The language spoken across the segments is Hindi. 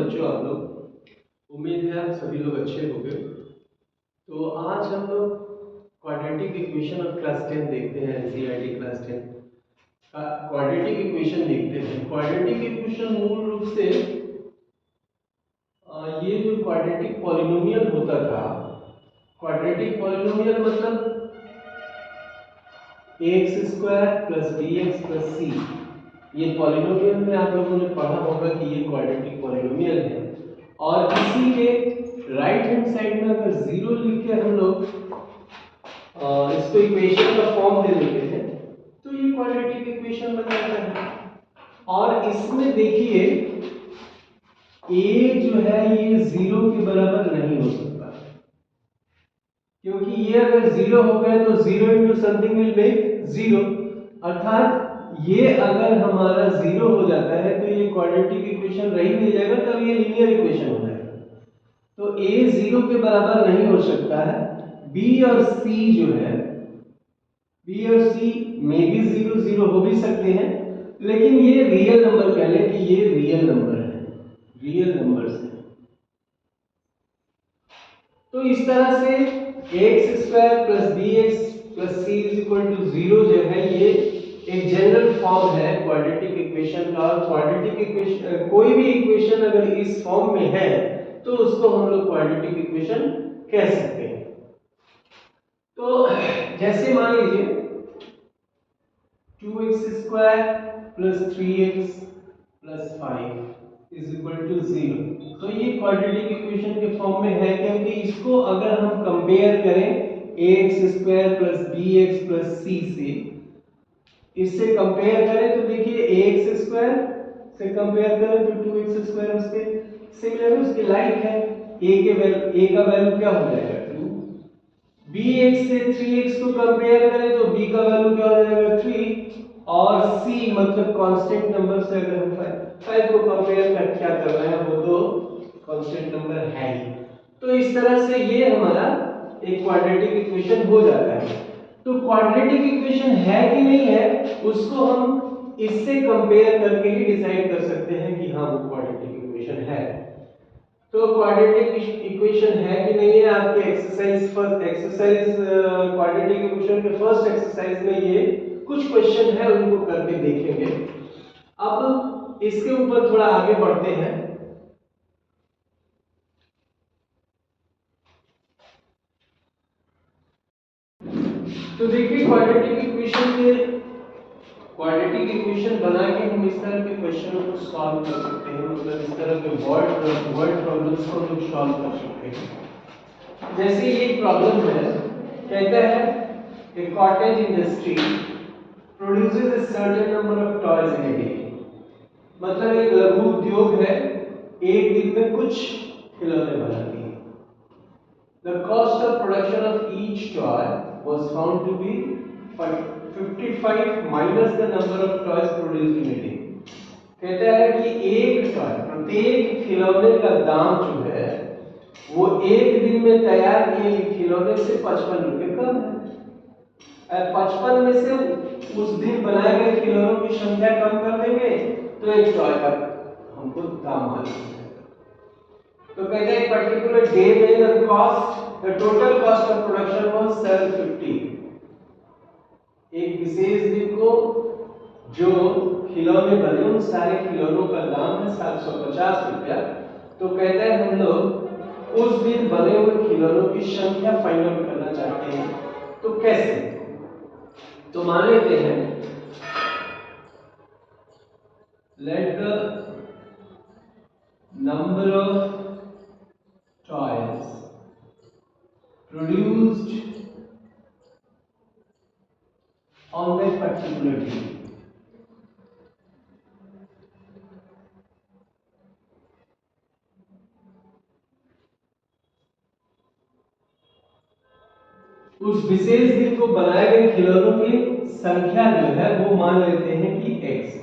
बच्चों आप लोग? उम्मीद है आप सभी लोग अच्छे होंगे। तो आज हम लोग क्वाड्रेटिक इक्वेशन ऑफ क्लास 10 देखते हैं। एनसीईआरटी क्लास 10 का क्वाड्रेटिक इक्वेशन देखते हैं। क्वाड्रेटिक इक्वेशन मूल रूप से ये जो क्वाड्रेटिक पॉलिनोमियल होता था, क्वाड्रेटिक पॉलिनोमियल मतलब ax square plus bx plus c। ये पॉलिनोमियल में आप लोगों ने पढ़ा होगा कि ये क्वाड्रेटिक पॉलिनोमियल है, और इसी के राइट हैंड साइड में अगर जीरो लिख के हम लोग इसको इक्वेशन का फॉर्म दे देते हैं तो ये क्वाड्रेटिक इक्वेशन बन जाता है। और इसमें देखिए a जो है ये जीरो के बराबर नहीं हो सकता, क्योंकि ये अगर जीरो हो गया तो zero into something will make zero, अर्थात ये अगर हमारा जीरो हो जाता है तो ये क्वाड्रेटिक इक्वेशन रही नहीं जाएगा, तब ये लीनियर इक्वेशन हो जाएगा। तो a जीरो के बराबर नहीं हो सकता है। b और c जो है, b और c में भी जीरो जीरो हो भी सकते हैं, लेकिन ये रियल नंबर कह लें कि ये रियल नंबर है, रियल नंबर्स है। तो इस तरह से x square plus b x plus c is equal to zero जो है ये एक जनरल फॉर्म है क्वाड्रेटिक इक्वेशन का। क्वाड्रेटिक इक्वेशन, कोई भी इक्वेशन अगर इस फॉर्म में है तो उसको हम लोग क्वाड्रेटिक इक्वेशन कह सकते हैं। तो जैसे मान लीजिए 2x square plus 3x plus 5 is equal to 0, तो ये क्वाड्रेटिक इक्वेशन के फॉर्म में है, क्योंकि इसको अगर हम कंपेयर करें ax square plus bx plus c से, इससे कंपेयर करें तो देखिए ax स्क्वायर से कंपेयर करें तो 2x स्क्वायर उसके सिमिलर, उसके लाइक है। a का वैल्यू क्या हो जाएगा 2, bx से 3x को कंपेयर करें तो b का वैल्यू क्या हो जाएगा 3, और c मतलब कांस्टेंट नंबर से अगर हम 5 को कंपेयर कर क्या कर रहे हैं, वो तो कांस्टेंट नंबर है ही। तो इस तरह से ये हमारा एक क्वाड्रेटिक इक्वेशन हो जाता है। तो क्वाड्रेटिक इक्वेशन है कि नहीं है उसको हम इससे कंपेयर करके ही डिसाइड कर सकते हैं कि हाँ वो क्वाड्रेटिक इक्वेशन है। तो क्वाड्रेटिक इक्वेशन है कि नहीं है, आपके एक्सरसाइज क्वाड्रेटिक इक्वेशन के फर्स्ट एक्सरसाइज में ये कुछ क्वेश्चन है, उनको करके देखेंगे। अब इसके ऊपर थोड़ा आगे बढ़ते हैं। तो देखिए क्वाड्रेटिक इक्वेशन बना के हम इस तरह के क्वेश्चनों को सॉल्व कर सकते हैं, मतलब इस तरह के वर्ड प्रॉब्लम्स को हम सॉल्व कर सकते हैं। जैसे ये प्रॉब्लम है, कहता है a cottage industry produces a certain number of toys in a day, मतलब एक लघु उद्योग है, एक दिन में कुछ खिलौने बनाती है। The cost of production of each toy was found to be 55 minus the number of toys produced in a day। कहता है कि एक टॉय, प्रत्येक खिलौने का दाम जो है वो एक दिन में तैयार किए गए खिलौने से 55 रुपए कम है। 55 में से उस दिन बनाए गए खिलौनों की संख्या कम कर देंगे तो एक टॉय का हमको दाम मालूम है। तो कहते हैं पर्टिकुलर डे में the total cost of production was 750। एक विशेष दिन को जो खिलौने बने उन सारे खिलौनों का दाम है 750 रुपया। तो कहते हैं हम लोग उस दिन बने हुए खिलौनों की संख्या फाइंड आउट करना चाहते हैं, तो कैसे? तो मान लेते हैं let the number of toys produced on that particular day। उस विशेष दिन को बनाए गए खिलौनों की संख्या जो है वो मान लेते हैं कि x।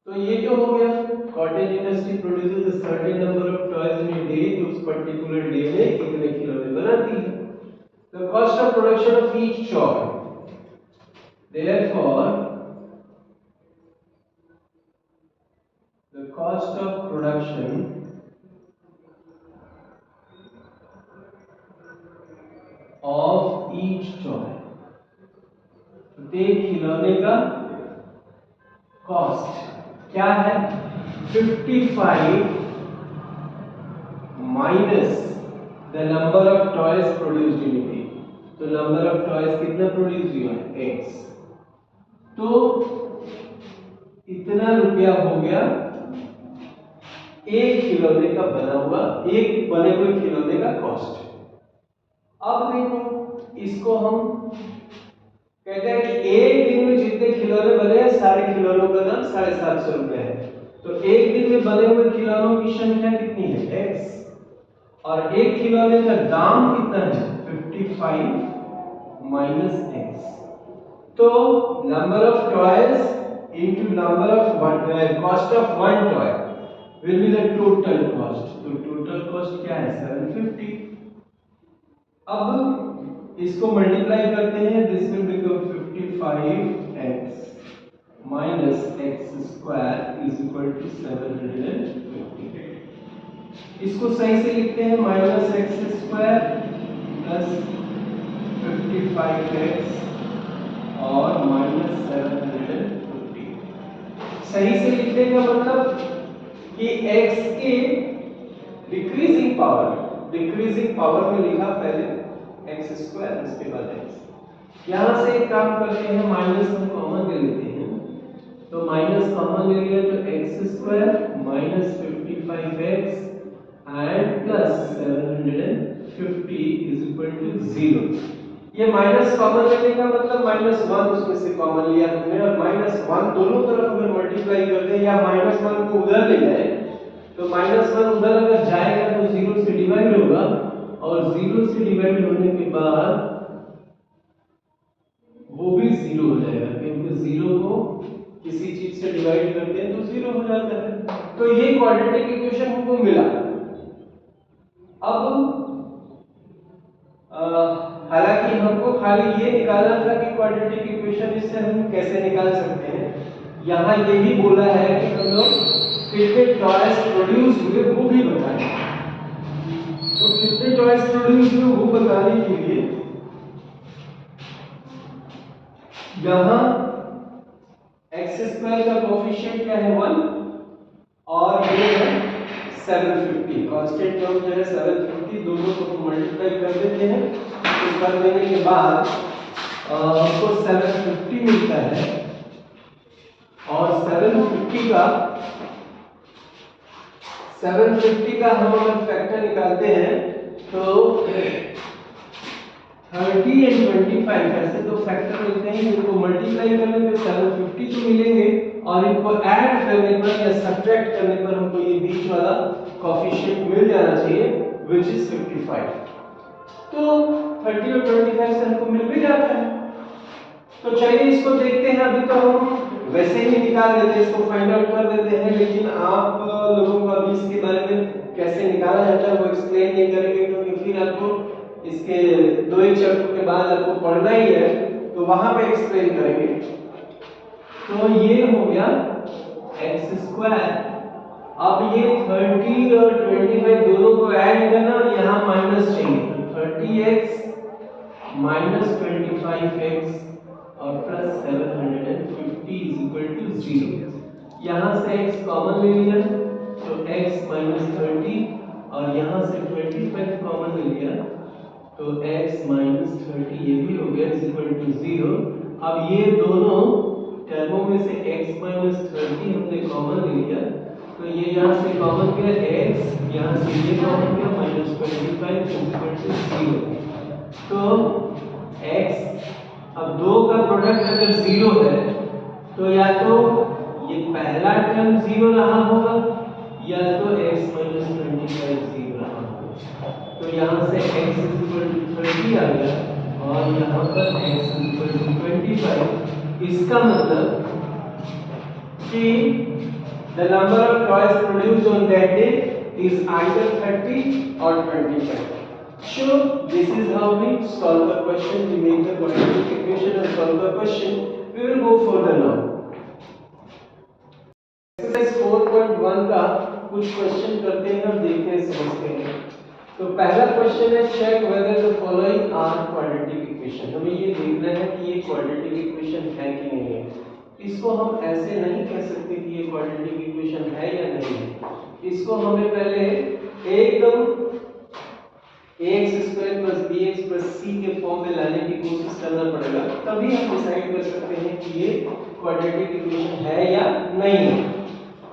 तो ये क्या हो गया, cottage industry produces a certain number of toys in a day, तो उस पर्टिकुलर डे में कितने खिलौने बनाती है। The cost of production of each toy, therefore cost of production of each toy, प्रत्येक खिलौने का कॉस्ट क्या है 55 minus the number of toys produced in a, तो नंबर ऑफ टॉयज कितना प्रोड्यूस हुआ है x, तो इतना रुपया हो गया एक खिलौने का बना हुआ, एक बने हुए खिलौने का कॉस्ट। अब देखो इसको हम कहते हैं कि एक दिन में जितने खिलौने बने हैं सारे खिलौनों का दाम 750 रुपए है, तो एक दिन में बने हुए खिलौनों की संख्या कितनी है x, और एक खिलौने का दाम कितना है 55 माइनस x, तो number of toys into number of cost of one toy will be the total cost, तो टोटल कॉस्ट क्या है 750। अब इसको मल्टीप्लाई करते हैं, this will become 55x minus x square is equal to 750। इसको सही से लिखते हैं minus x square plus 55x और माइनस 750। सही से लिखने का मतलब कि x के डिक्रीजिंग पावर में लिखा पहले एक्स स्क्वायर उसके बाद एक्स। यहां से एक काम करते हैं, माइनस हम कॉमन ले लेते हैं, तो माइनस कॉमन ले लिया तो x square minus 55x and plus 750 is equal to 0। ये माइनस कॉमन लेने का मतलब -1 उसमें से कॉमन लिया हमने, और -1 दोनों तरफ अगर मल्टीप्लाई करते हैं या -1 को उधर ले जाए तो -1 उधर अगर जाएगा तो 0 से डिवाइड होगा, और 0 से डिवाइड होने के बाद वो भी 0 हो जाएगा, क्योंकि 0 को किसी चीज से डिवाइड करते हैं तो 0 हो जाता है। तो ये क्वाड्रेटिक इक्वेशन हमको मिला। अब हालांकि हमको खाली ये निकालना था कि क्वाड्रेटिक इक्वेशन इससे हम कैसे निकाल सकते हैं, यहाँ ये भी बोला है कि हम लोग कितने टॉयज प्रोड्यूस हुए वो भी बताएं, तो कितने टॉयज प्रोड्यूस हुए वो बताने के लिए यहाँ एक्स स्क्वायर का कोएफिशिएंट क्या है 1 और ये है 750, कांस्टेंट टर्म जो है 750, दोनों को मल्टीप्लाई कर देते हैं, तो कर देने के बाद हमको 750 मिलता है, और 750 का हम अगर फैक्टर निकालते हैं तो 30 एंड 25 ऐसे दो फैक्टर मिलते हैं, इनको मल्टीप्लाई करने पे 750 तो मिलेंगे, और इनको ऐड करने पर या सब्ट्रैक्ट करने पर हमको ये बीच वाला कोएफिशिएंट मिल जाना चाहिए व्हिच इज 55। तो 30 और 25 से हमको मिल भी जाता है। तो चलिए इसको देखते हैं। अभी तो हम वैसे ही निकाल लेते हैं, इसको फाइंड आउट कर देते हैं, लेकिन आप लोगों को अभी इसके बारे में कैसे निकाला जाता है वो एक्सप्लेन नहीं करेंगे, क्योंकि फिर आपको इसके 2 चैप्टर के बाद आपको पढ़ना ही है, तो वहां पे एक्सप्लेन करेंगे। तो ये हो गया एक्स स्क्वायर। अब ये 30 और 25 दोनों को ऐड करना, और यहाँ माइनस चाहिए, तो 30x माइनस 25x और प्लस 750 इज इक्वल टू 0। यहाँ से x कॉमन ले लिया तो x माइनस 30, और यहाँ से 25 कॉमन ले लिया तो x माइनस 30 ये भी हो गया इज इक्वल टू 0। अब ये दोनों टर्मों में से x माइनस 30 हमने कॉमन ले लिया, तो ये यहाँ से कॉमन गया x, यहाँ से ये कॉमन गया माइनस 25 इज इक्वल टू 0। तो x, अब दो का प्रोडक्ट अगर 0 है तो या तो ये पहला टर्म 0 रहा होगा या तो x माइनस 25 0 रहा होगा। तो यहाँ से x इज इक्वल टू 30 आ गया, और यहाँ पर x इज इक्वल टू 25। इसका मतलब कि the number of toys produced on that day is either 30 or 25. Sure, this is how we solve the question. We make the quadratic equation and solve the question. We will go further now. Exercise 4.1 का कुछ क्वेश्चन करते हैं और देखते हैं, समझते हैं। तो पहला क्वेश्चन है check whether the following are quadratic equation. हमें ये देखना है कि ये क्वाड्रेटिक इक्वेशन है कि नहीं है। इसको हम ऐसे नहीं कह सकते कि ये क्वाड्रेटिक इक्वेशन है या नहीं है। इसको हमें पहले एकदम ax square plus bx plus c के फॉर्म में लाने की कोशिश करना पड़ेगा, तभी हम डिसाइड कर सकते हैं कि ये क्वाड्रेटिक इक्वेशन है या नहीं है।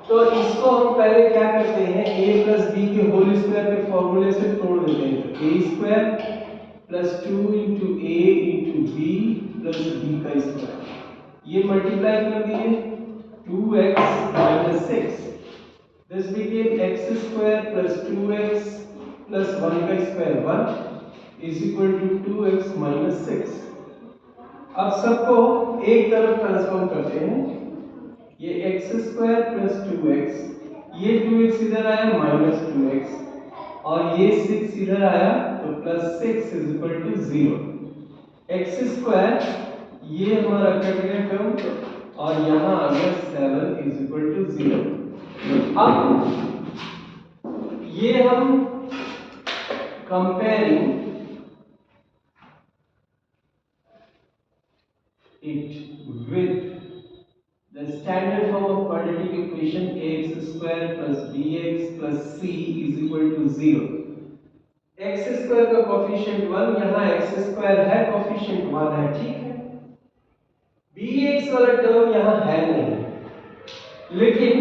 तो इसको हम पहले क्या करते हैं, a प्लस b के होल स्क्वायर के फॉर्मूले से तोड़ देते हैं। तो a square plus 2 into a into b plus b का स्क्वायर, ये मल्टीप्लाई कर दिए 2x minus 6, this became x square plus 2x plus 1 का square 1 is equal to 2x minus 6। अब सबको एक तरफ ट्रांसफॉर्म करते हैं, ये x स्क्वायर प्लस 2x, ये 2x इधर आया माइनस 2x और ये 6 इधर आया तो plus 6 is equal to 0। x square ये हमारा कट गया टर्म और यहाँ आ गया 7 इज इक्वल टू 0। अब ये हम comparing it with the standard form of quadratic equation ax square plus bx plus c is equal to 0। x square का कोफिशिएंट 1, यहाँ x स्क्वायर है कोफिशिएंट 1 है, ठीक है। bx वाला टर्म यहाँ है नहीं, लेकिन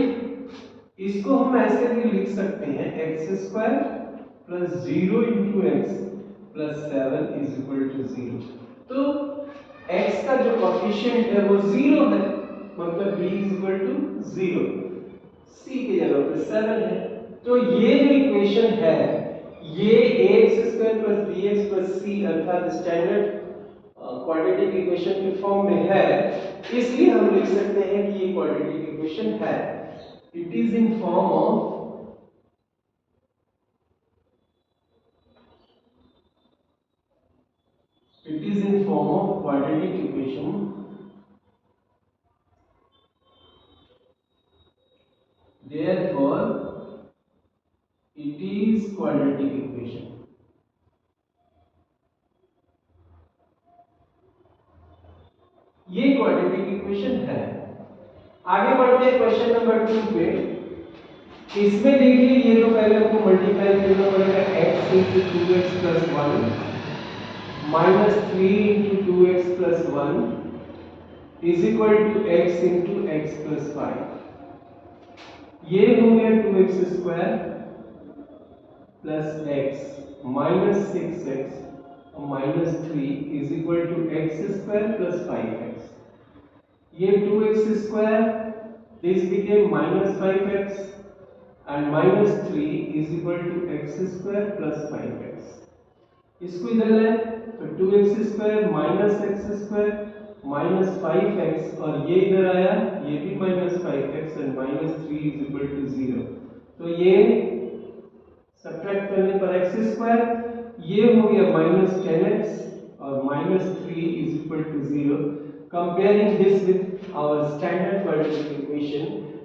इसको हम ऐसे भी लिख सकते हैं x square plus 0 into x plus 7 is equal to 0। तो x का जो कोफिशिएंट है वो 0 है, मतलब b is equal to 0, c की जगह पे 7 है। तो ये जो इक्वेशन है ये ax square plus bx plus c अर्थात स्टैंडर्ड क्वाड्रेटिक इक्वेशन के फॉर्म में है, इसलिए हम लिख सकते हैं कि ये क्वाड्रेटिक इक्वेशन है। It is in form of quadratic equation therefore it is quadratic equation। ये क्वाड्रेटिक इक्वेशन है। आगे बढ़ते हैं क्वेश्चन नंबर 2 पे। इसमें देखिए ये तो पहले हमको मल्टीप्लाई करना पड़ेगा x into 2x plus 1 minus 3 into 2x plus 1 is equal to x into x plus 5। ये हो गया 2x square plus x minus 6x minus 3 is equal to x square plus 5x। ये 2x square this became minus 5x and minus 3 is equal to x square plus 5x। इसको इधर ले तो 2x square minus x square minus 5x और ये इधर आया ये भी minus 5x and minus 3 is equal to 0। तो ये सब्ट्रैक्ट करने पर x square ये हो गया minus 10x और minus 3 is equal to 0। Comparing this with our standard quadratic equation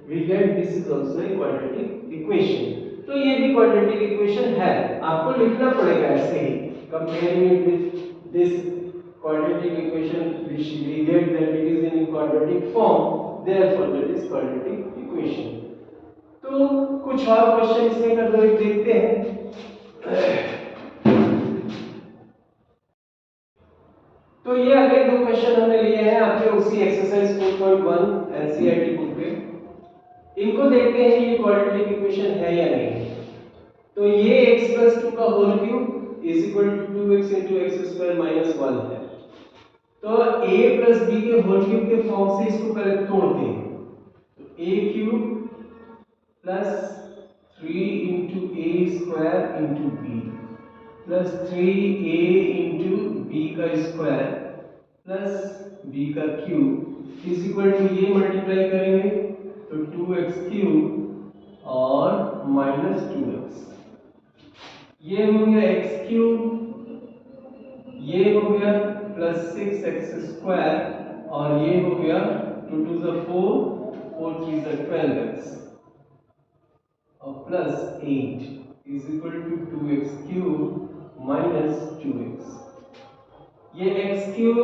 we get this is also a quadratic equation। तो ये भी quadratic equation है, आपको लिखना पड़ेगा ऐसे ही, comparing it with this quadratic equation which we get that it is in quadratic form, therefore that is quadratic equation। तो कुछ और क्वेश्चन इसमें कर दो, देखते हैं। तो ये अगले दो क्वेश्चन हमने लिए हैं आपके उसी एक्सरसाइज 4.1 एनसीईआरटी बुक पे। इनको देखते हैं ये क्वाड्रेटिक इक्वेशन है या नहीं। तो ये x plus 2 का whole cube is equal to 2x into x square minus 1 है। तो a plus b के होल क्यूब के फॉर्म से इसको पहले तोड़ते हैं। तो a cube plus 3 into a square into b plus 3a into b का स्क्वायर प्लस b का क्यूब इज इक्वल टू ये मल्टीप्लाई करेंगे तो 2x क्यूब और माइनस 2x, ये हो गया x क्यूब, ये हो गया प्लस 6x स्क्वायर और ये हो गया 2 2 4 4 3 12x। Plus 8 is equal to 2x cube minus 2x। ये x क्यूब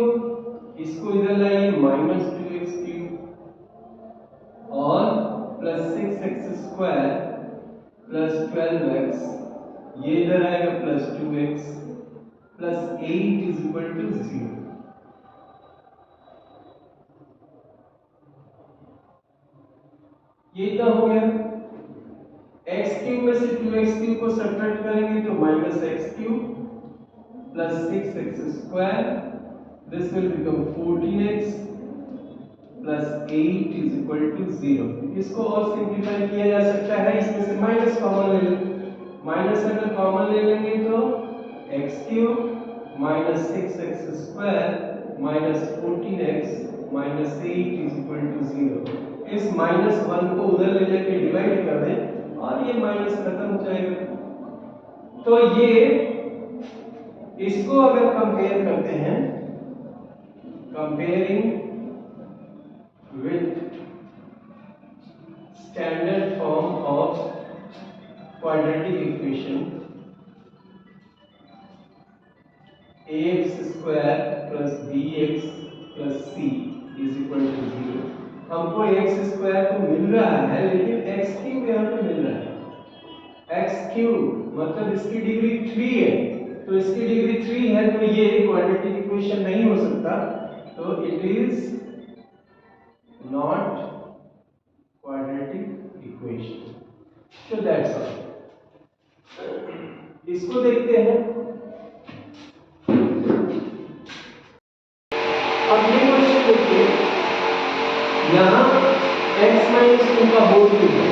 इसको इधर लाइए माइनस 2x क्यूब और plus 6x square plus 12x, ये इधर आएगा plus 2x plus 8 is equal to 0। ये क्या हो गया, x क्यूब में से 2x क्यूब को सब्ट्रैक्ट करेंगे तो minus x cube plus 6x square, this will become 14x plus 8 is equal to 0। इसको और सिंपलीफाई किया जा सकता है, इसमें से माइनस कॉमन ले लें, माइनस अगर कॉमन ले लेंगे तो x cube minus 6x square minus 14x minus 8 is equal to 0। इस माइनस 1 को उधर ले जाके डिवाइड कर दें और ये माइनस खत्म हो जाएगा। तो ये इसको अगर कंपेयर करते हैं, comparing with standard form of quadratic equation ax square plus bx plus c is equal to 0। हमको x स्क्वायर तो मिल रहा है लेकिन x क्यूब यहाँ पे मिल रहा है, x क्यूब मतलब इसकी डिग्री 3 है, तो इसकी डिग्री 3 है तो ये क्वाड्रेटिक इक्वेशन नहीं हो सकता, तो it is not quadratic equation. So that's all. इसको देखते हैं। अब ये क्वेश्चन देखिए, यहाँ x माइनस 2 का होल क्यूब है,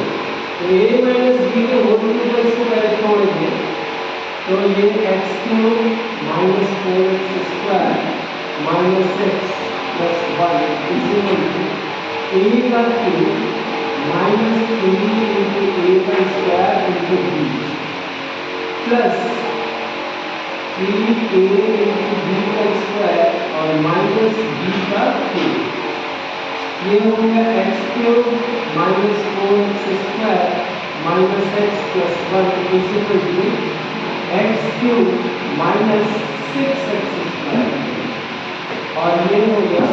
तो a माइनस b के होल क्यूब को इसको पहले तोड़ेंगे तो ये x cube minus 4x square minus x plus 1 is equal to a का क्यूब माइनस 3 इंटू a का square into b plus 3a into b का स्क्वायर और माइनस b का क्यूब। ये हो गया x cube minus 4x square minus x plus 1 is equal to x cube minus 6x square और ये हो गया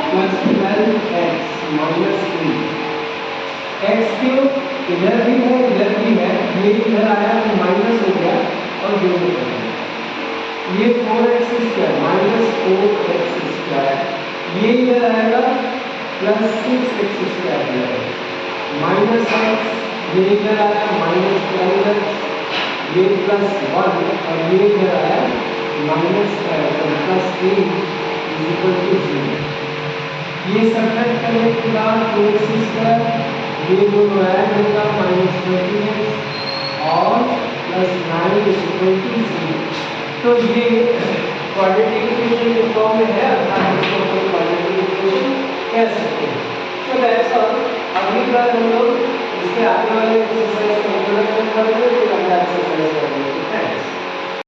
plus 12x minus 3। x cube इधर भी है इधर भी है, ये इधर आया तो माइनस हो गया और जोड़ दिया, ये 4x square minus 4x square, ये इधर आएगा plus 6x square minus x, ये इधर आया माइनस 12x, ये प्लस 1 और ये इधर आया minus plus 8 is equal to 0। ये सब्ट्रैक्ट करने के बाद 4x स्क्वायर ये दोनों ऐड होगा माइनस 13x और प्लस 9 इज इक्वल टू 0। तो ये क्वाड्रेटिक इक्वेशन के फॉर्म में है, अर्थात इसको हम क्वाड्रेटिक इक्वेशन कह सकते हैं। तो दैट्स ऑल। अगली बार हम लोग इसके आगे वाले